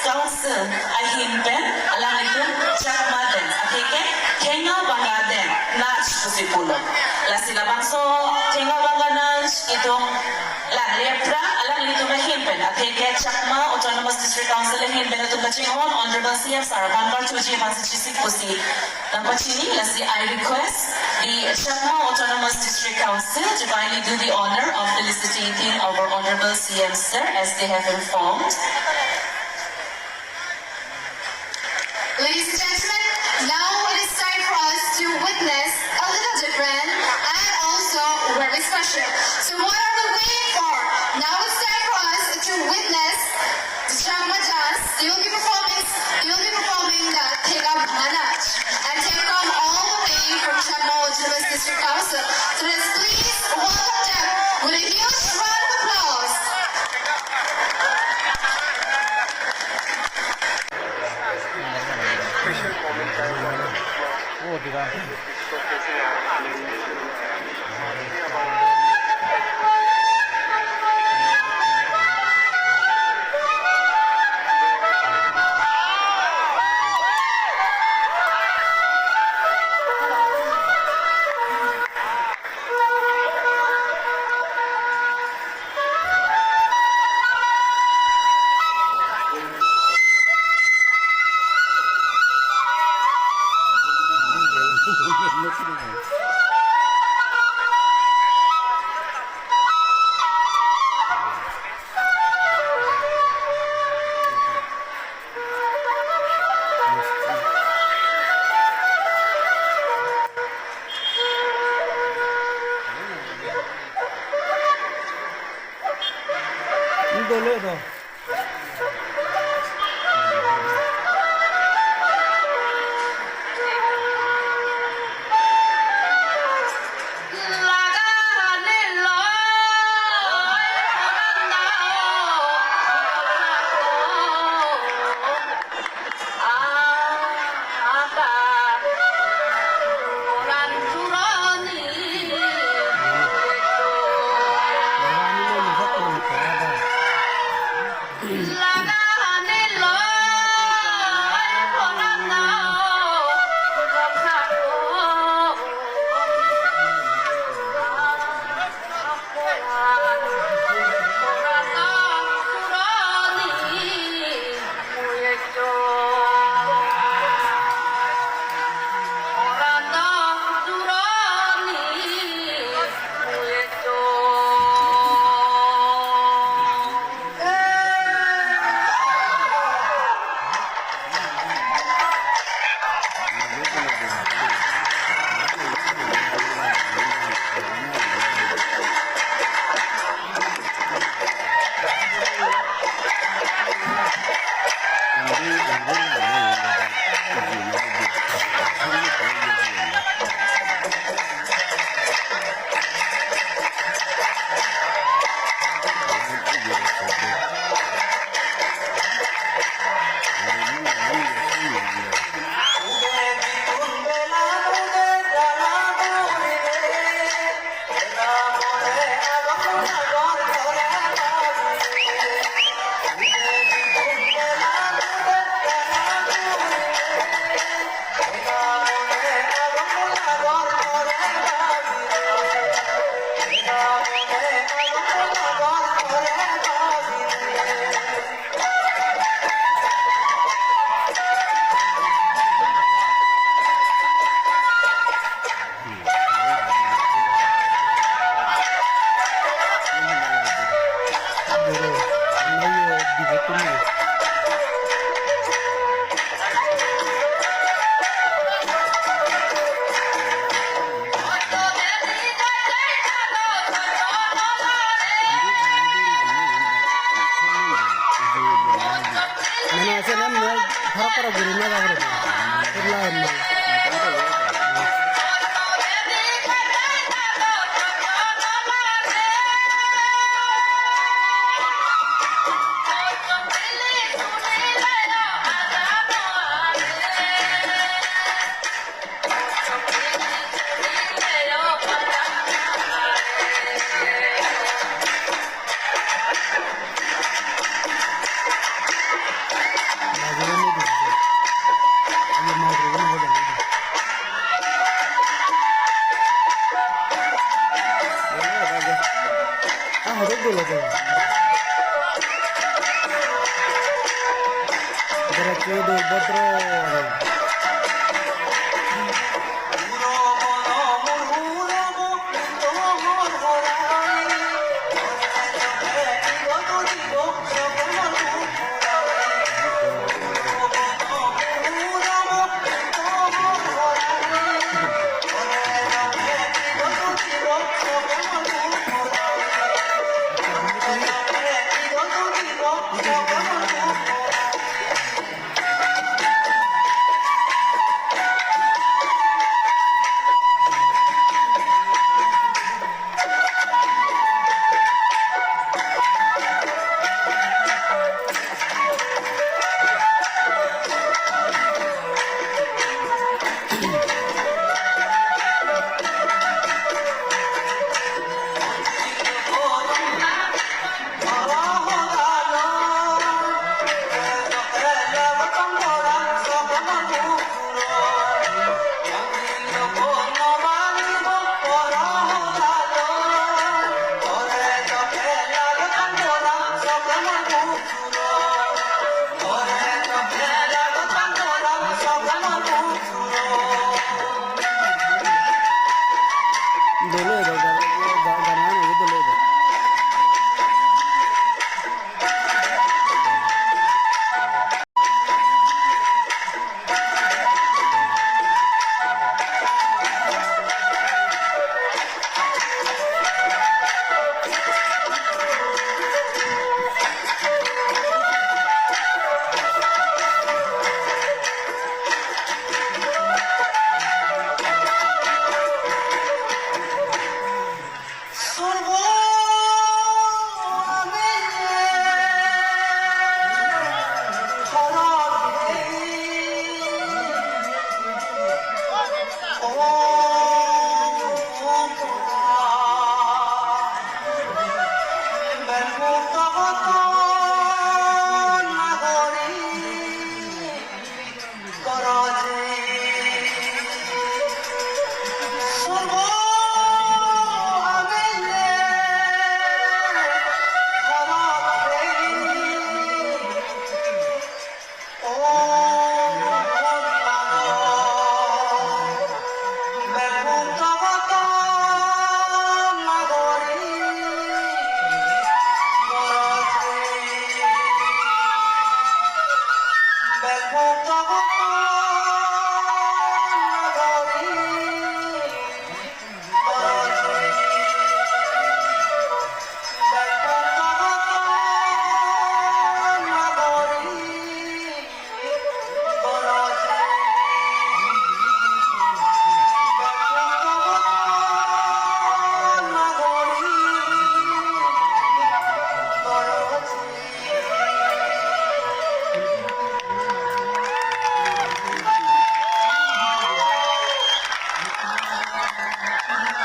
council ahimpen alang itu Chakma den akeke kenga bangga den nach pusipulo la sila bangso kenga bangga nach itong la lepra alang itu ahimpen akeke Chakma Autonomous District Council ahimpen itu kachingon Honorable CF Sarabankar Chuji Massachusetts Pusi Nampachini la si I request the Chakma Autonomous District Council to kindly do the honor of felicitating our Honorable CM Sir as they have informed. Ladies and gentlemen, now it is time for us to witness a little different and also very special. So what are we waiting for? Now it's time for us to witness the Chakma dance. They will be performing the Tega Manach. And they come all the way from Chakma Autonomous District Council. So let's please welcome them with a huge round of applause. মতো দোলে তো এরা কেউ ভদ্র দোলে তো গানা না দোলে তো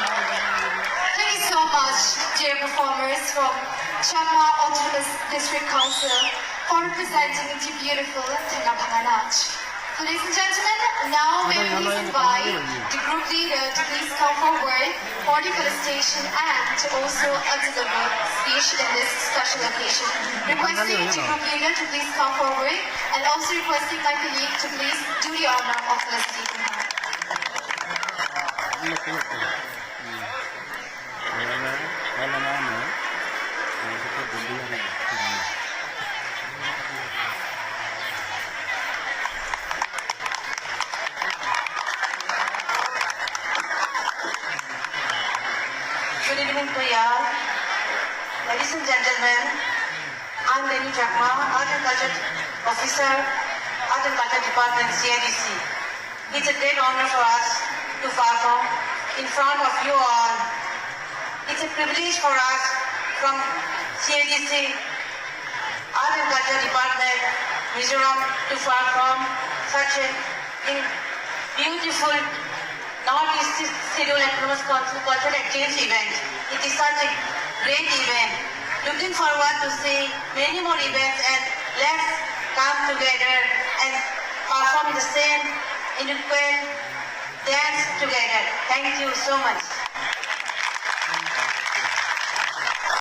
Thank you so much, dear performers from Chakma Autonomous District Council, for representing the beautiful Tengah Nach. Ladies and gentlemen, now we please invite the group leader to please come forward for the felicitation and to also deliver speech in this special occasion. Requesting the group leader to please come forward and also requesting my colleague to please do the honor of felicitating her. Good evening to y'all. Ladies and gentlemen, I'm Leni Chakma, Art and Culture Officer, Art and Culture Department, CADC. It's a great honor for us to perform in front of you all. It's a privilege for us from CADC, Art and Culture Department, Mizoram, to perform such a beautiful Northeast Schedule and Cultural Exchange event. It is such a great event. Looking forward to see many more events, and let's come together and perform the same eloquent dance together. Thank you so much.